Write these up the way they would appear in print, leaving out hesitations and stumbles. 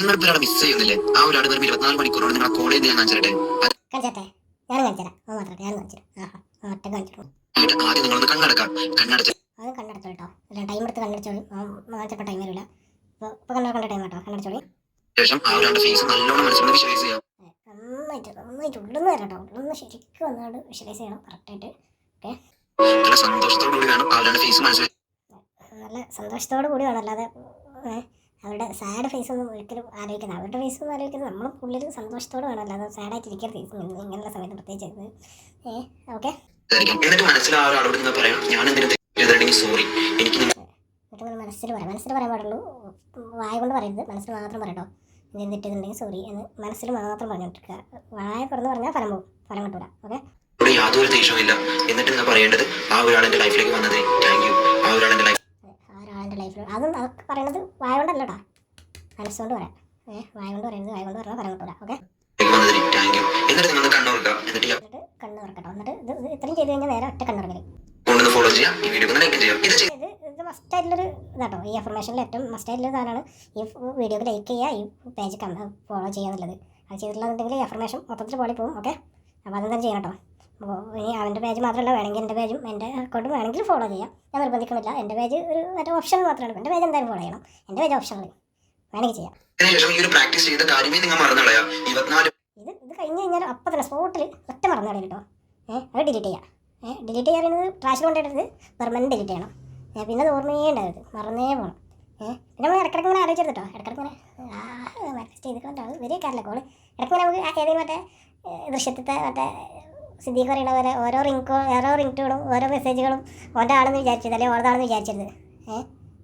നിങ്ങൾ ഒരാളെ മിസ് ചെയ്യുന്നില്ലേ? ആ ഒരാൾ വെറും 24 മണിക്കൂറോട് നിങ്ങളെ കോൾ ചെയ്ത് ഞാൻ കാണിച്ചിട്ടെ ആദ്യം നിങ്ങളൊന്ന് കണ്ണടക്കാം. കണ്ണടച്ച് ശേഷം ആ ഒരാളുടെ ഫേസ് നല്ലോണം മനസ്സിൽ വിഷ്വലൈസ് ചെയ്യാം. നല്ല സന്തോഷത്തോടു കൂടി വേണം ആ ഒരാളുടെ ഫേസ് മനസ്സിലാക്കി. നല്ല സന്തോഷത്തോടു കൂടി വേണം, അല്ലാതെ അവരുടെ സാഡ് ഫേസ് ഒന്നും ഒരിക്കലും ആലോചിക്കുന്നത്, അവരുടെ ഫേസ് ഒന്നും ആലോചിക്കുന്നത് നമ്മൾ ഉള്ളിൽ സന്തോഷത്തോടെ വേണം, അല്ലാതെ സാഡായിട്ടിരിക്കുന്ന ഫേസ് ഇങ്ങനെയുള്ള സമയത്ത് പ്രത്യേകിച്ച്. ഓക്കെ, എന്നിട്ട് മനസ്സിൽ ആ ഒരാളോട് നിങ്ങൾ പറയാം, ഞാൻ എന്തിനും സോറി, എനിക്ക് മനസ്സിൽ പറയാൻ പാടുള്ളൂ, വായ കൊണ്ട് പറയരുത്, മനസ്സിൽ മാത്രം പറയട്ടോ. ഇത് എന്തിട്ടുണ്ടെങ്കിൽ സോറി എന്ന് മനസ്സിൽ മാത്രം പറഞ്ഞോണ്ടിരിക്കുക. വായ തുറന്ന് പറഞ്ഞാൽ ഫലം കിട്ടൂല. ഓക്കെ, യാതൊരു ദേഷ്യവും ഇല്ല. എന്നിട്ട് നിങ്ങൾ പറയേണ്ടത്, ആ ഒരാളെന്റെ ലൈഫിലേക്ക് വന്നത് താങ്ക് യു. ആ ഒരാളെന്റെ ലൈഫിൽ അതും അതൊക്കെ പറയണത് വായ കൊണ്ടല്ലട്ടാ, മനസ്സുകൊണ്ട് പറയാം. വായ കൊണ്ട് പറയുന്നത്, വായ കൊണ്ട് പറഞ്ഞാൽ ഫലം കിട്ടൂല. ഓക്കെ, എന്നിട്ട് നിങ്ങൾ കണ്ണുറക്കുക. എന്നിട്ട് കണ്ണു തുറക്കട്ടോ. എന്നിട്ട് ഇത് ഇത്രയും ചെയ്ത് കഴിഞ്ഞാൽ നേരെ ഒറ്റ കണ്ണുറക്കല്. ഫോളോ ചെയ്യാം, ഈ വീഡിയോ ലൈക്ക് ചെയ്യാം. ഇത് മസ്റ്റായിട്ടുള്ളൊരു ഇതാട്ടോ, ഈ അഫർമേഷനിൽ ഏറ്റവും മസ്റ്റായിട്ടുള്ള സാധനമാണ്. ഈ വീഡിയോക്ക് ലൈക്ക് ചെയ്യുക, ഈ പേജ് ഫോളോ ചെയ്യുക എന്നുള്ളത്. അത് ചെയ്തിട്ടുള്ളതെങ്കിൽ ഈ അഫർമേഷൻ മൊത്തത്തിൽ പോളി പോകും. ഓക്കെ, അപ്പോൾ അതെന്തായാലും ചെയ്യണം കേട്ടോ. അപ്പോൾ ഇനി അവൻ്റെ പേജ് മാത്രമല്ല, വേണമെങ്കിൽ എൻ്റെ പേജും എൻ്റെ അക്കൗണ്ടും വേണമെങ്കിൽ ഫോളോ ചെയ്യാം. ഞാൻ നിർബന്ധിക്കുന്നില്ല. എൻ്റെ പേജ് ഒരു മറ്റേ ഓപ്ഷൻ മാത്രമാണ്. എൻ്റെ പേജ് എന്തായാലും ഫോളോ ചെയ്യണം. എൻ്റെ പേജ് ഓപ്ഷനിൽ വേണമെങ്കിൽ ചെയ്യാം. ഇത് കഴിഞ്ഞ് കഴിഞ്ഞാൽ അപ്പം തന്നെ സ്പോട്ടിൽ ഒറ്റ മറന്നു കളയും കേട്ടോ. അത് ഡിലീറ്റ് ചെയ്യാം. ഡിലീറ്റ് ചെയ്യാറുള്ളത് ട്രാഷിൽ കൊണ്ടിട്ടത് പെർമനൻറ്റ് ഡിലീറ്റ് ചെയ്യണം. പിന്നെ അത് ഓർമ്മയേ ഉണ്ടാവരുത്, മറന്നേ പോകണം. പിന്നെ നമ്മൾ ഇടയ്ക്കിടയ്ക്ക് ഇങ്ങനെ ആലോചിച്ചെടുത്തോ, ഇടയ്ക്കിടയ്ക്ക് ഇങ്ങനെ മാനേജ് ചെയ്തിട്ടുണ്ടോ, അത് വലിയ കാര്യമില്ല കോള്. ഇടയ്ക്ക് നമുക്ക് ഏതെങ്കിലും മറ്റേ ദൃശ്യത്തെ മറ്റേ സിദ്ദീഖ് പറയുന്ന പോലെ ഓരോ റിംഗ് ടൂണും ഓരോ മെസ്സേജുകളും ഓൻ്റെ ആണെന്ന് വിചാരിച്ചത്, അല്ലെങ്കിൽ ഓരതാണെന്ന് വിചാരിച്ചത്.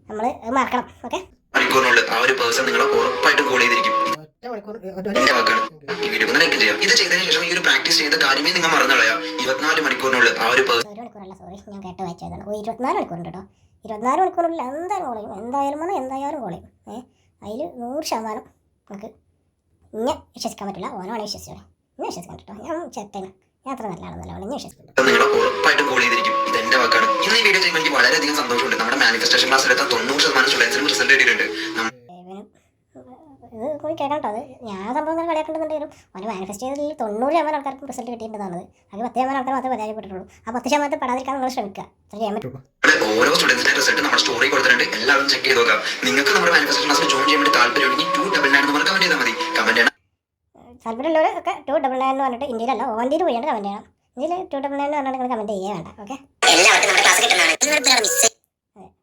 നമ്മൾ അത് മറക്കണം. ഓക്കെ, ഇത് ചെയ്തതിനു ശേഷം ഈ ഒരു പ്രാക്ടീസ് ചെയ്ത കാര്യമേ നിങ്ങൾ മറന്നുകളയാ. 24 മണിക്കൂറിനുള്ളിൽ ആ ഒരു മണിക്കൂറല്ല, സോറി ഞാൻ കേട്ട് വായിച്ചതാണ്. 24 മണിക്കൂറുണ്ട് കേട്ടോ. 24 മണിക്കൂറിനുള്ളിൽ എന്തായാലും കോൾ ചെയ്യും, എന്തായാലും കോൾ ചെയ്യും. അതിൽ 100% നമുക്ക് ഇന്നെ വിശ്വസിക്കാൻ പറ്റില്ല. ഓനാണ് വിശ്വസിച്ചോളെ, ഇന്നെ വിശ്വസിക്കാൻ കേട്ടോ. ഞാൻ ചേട്ടന് ഞാൻ അത്ര നല്ലതാണെന്നല്ല, ഇന്നെ വിശ്വസിക്കുന്നു. ഉറപ്പായിട്ടും കോൾ ചെയ്തിരിക്കും. ഇത് എന്റെ വാക്കാണ്. ഇന്ന് ഈ വീഡിയോ ചെയ്യുമ്പോൾ എനിക്ക് വളരെയധികം സന്തോഷമുണ്ട്. നമ്മുടെ മാനിഫെസ്റ്റേഷൻ ക്ലാസ്സിലെത്താൻ 90% സ്റ്റുഡൻസിനും റിസൾട്ട് കിട്ടിയിട്ടുണ്ട്. ഇത് കൂടി കേൾക്കണം കേട്ടോ. അത് ഞാൻ സംഭവം കളിയാക്കേണ്ടതുണ്ടെങ്കിലും അവന് മാനിഫെസ്റ്റ് ചെയ്തതിൽ 90% ആൾക്കാർക്കും റിസൾട്ട് കിട്ടിയിട്ടുണ്ടെന്നാണ്. അത് 10% ആൾക്കാർ മാത്രമേ പരാജയപ്പെട്ടിട്ടുള്ളൂ. ആ 10% പെടാതിരിക്കാൻ നിങ്ങൾ ശ്രമിക്കുക. അത്ര ചെയ്യാൻ പറ്റും. ഓരോ സ്റ്റുഡൻസിന്റെ റിസൾട്ട് നമ്മുടെ സ്റ്റോറി കൊടുത്തിട്ടുണ്ട്. എല്ലാവരും ചെക്ക് ചെയ്ത് നോക്കാം. നിങ്ങൾക്ക് നമ്മുടെ മാനിഫെസ്റ്റേഷൻ ക്ലാസ്സിൽ ജോയിൻ ചെയ്യാൻ വേണ്ടി താല്പര്യമുണ്ടെങ്കിൽ 299 എന്ന് പറഞ്ഞാൽ കമന്റ് ചെയ്താൽ മതി. കമന്റ് ചെയ്യണം. താല്പര്യമുള്ളവരൊക്കെ 299 എന്ന് പറഞ്ഞിട്ട് ഇന്ത്യയിലല്ല ഓവന്റിയിൽ പോയിട്ട് കമന്റ് ചെയ്യണം. ഇന്ത്യയിൽ 299 എന്ന് പറഞ്ഞാൽ നിങ്ങൾ കമന്റ് ചെയ്യാൻ വേണ്ട. ഓക്കെ,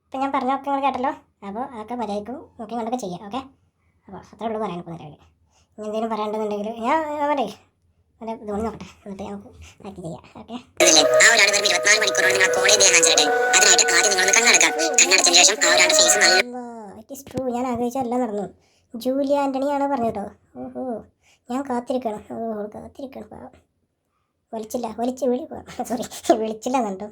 ഇപ്പം ഞാൻ പറഞ്ഞൊക്കെ നിങ്ങൾ കേട്ടല്ലോ. അപ്പോൾ അതൊക്കെ മര്യാദയ്ക്കും നോക്കി കണ്ടൊക്കെ ചെയ്യാം. ഓക്കെ, അപ്പോൾ അത്രേ ഉള്ളൂ പറയാൻ. ഇപ്പോൾ നിലവിൽ ഇനി എന്തെങ്കിലും പറയേണ്ടതുണ്ടെങ്കിൽ ഞാൻ മറ്റേ ഇതുകൊണ്ട് നോക്കട്ടെ, എന്നിട്ട് നമുക്ക് ബാക്കി ചെയ്യാം. Okay, it is true. ഞാൻ ആഗ്രഹിച്ചെല്ലാം നടന്നു. ജൂലിയ ആൻ്റണിയാണ് പറഞ്ഞു കേട്ടോ. ഓഹോ, ഞാൻ കാത്തിരിക്കണം. കാത്തിരിക്കണം. വിളിച്ചില്ല എന്നുണ്ടോ?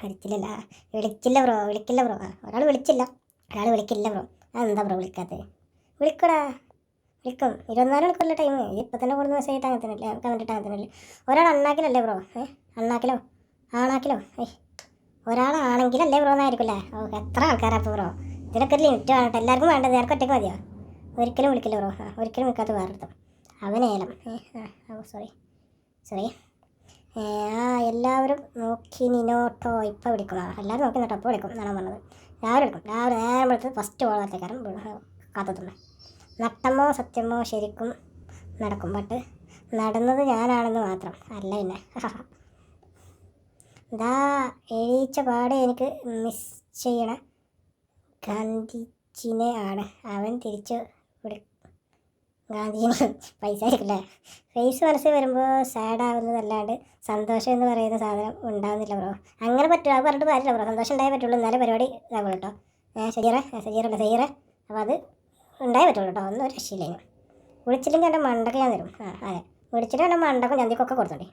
വിളിച്ചില്ല ബ്രോ. ഒരാൾ വിളിച്ചില്ല, ഒരാൾ വിളിക്കില്ല ബ്രോ. അതെന്താ ബ്രോ വിളിക്കാത്തത്? വിളിക്കും. 24 മണിക്കൂറിലെ ടൈം. ഇപ്പം തന്നെ കൊടുക്കുന്ന മെസ്സേജ് ഇട്ട് അങ്ങനെ തന്നെ കമൻറ്റ് ഇട്ട് അങ്ങനെ തന്നെ. ഒരാൾ അണ്ണാക്കിലല്ലേ ബ്രോ? ആണാക്കിലോ ഒരാളാണെങ്കിലല്ലേ ബ്രോ എന്നായിരിക്കില്ലേ? എത്ര ആൾക്കാരാ അപ്പോൾ ബ്രോ? ഇതിനൊക്കെ ഒരു ലിമിറ്റ് വേണം. എല്ലാവർക്കും വേണ്ടത് നേർക്ക് ഒറ്റയ്ക്ക് മതിയോ? ഒരിക്കലും വിളിക്കില്ല ബ്രോ. ഒരിക്കലും വിളിക്കാത്ത വേറെടുത്തും അവനേലം. സോറി. എല്ലാവരും നോക്കി നിന്നോട്ടോ. ഇപ്പം വിളിക്കണം. എല്ലാവരും നോക്കി നിന്നോട്ടോ. അപ്പോൾ വിളിക്കും എന്നാണ് പറഞ്ഞത്. രാവിലെ നേരം വിളിച്ച് ഫസ്റ്റ് കോളത്തേക്കാരും കാത്തുണ്ട്. നട്ടമോ സത്യമോ ശരിക്കും നടക്കും. ബട്ട് നടന്നത് ഞാനാണെന്ന് മാത്രം അല്ല. പിന്നെ എഴുതിച്ച പാടെ എനിക്ക് മിസ് ചെയ്യണ ഗാന്ധിജിനെ ആണ്. അവൻ തിരിച്ച് ഗാന്ധിജിന് പൈസ ആയിരിക്കില്ലേ? ഫേസ് മനസ്സിൽ വരുമ്പോൾ സാഡ് ആവുന്നതല്ലാണ്ട് സന്തോഷം എന്ന് പറയുന്ന സാധനം ഉണ്ടാകുന്നില്ല ബ്രോ. അങ്ങനെ പറ്റുമോ? അത് പറഞ്ഞിട്ട് കാര്യമില്ല ബ്രോ. സന്തോഷം ഉണ്ടായേ പറ്റുള്ളൂ. എന്നാലേ പരിപാടി ഇതാവുള്ളൂ കേട്ടോ. സജീറ. അപ്പോൾ അത് ഉണ്ടായേ പറ്റുള്ളൂ കേട്ടോ. ഒന്നും ഒരു രക്ഷയില്ല. വിളിച്ചില്ലെങ്കിൽ എൻ്റെ മണ്ടൊക്കെ ഞാൻ തരും. അതെ, വിളിച്ചിട്ട് എൻ്റെ മണ്ടക്കും ചന്തിക്കൊക്കെ കൊടുത്തോണ്ടേ.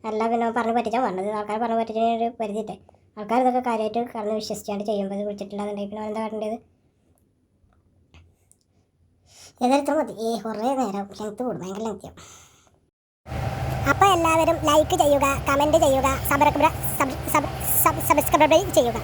അല്ല പിന്നെ പറഞ്ഞ് പറ്റിച്ചാൽ പറഞ്ഞത്. ആൾക്കാർ പറഞ്ഞ് പറ്റിച്ചൊരു പരിധിയിട്ടെ. ആൾക്കാർ ഇതൊക്കെ കാര്യമായിട്ട് കറന്ന് വിശ്വസിച്ചാണ്ട് ചെയ്യുമ്പോൾ ഇത് വിളിച്ചിട്ടില്ലാന്നുണ്ടെങ്കിൽ പിന്നെ എന്താ പറയേണ്ടത്? ഏതായാലും മതി. കുറേ നേരം ലെങ്ത്ത് കൂടും, ഭയങ്കര ലെങ്ത്തിയാവും. അപ്പോൾ എല്ലാവരും ലൈക്ക് ചെയ്യുക, കമൻറ്റ് ചെയ്യുക, സബ്സ്ക്രൈബ് ചെയ്യുക.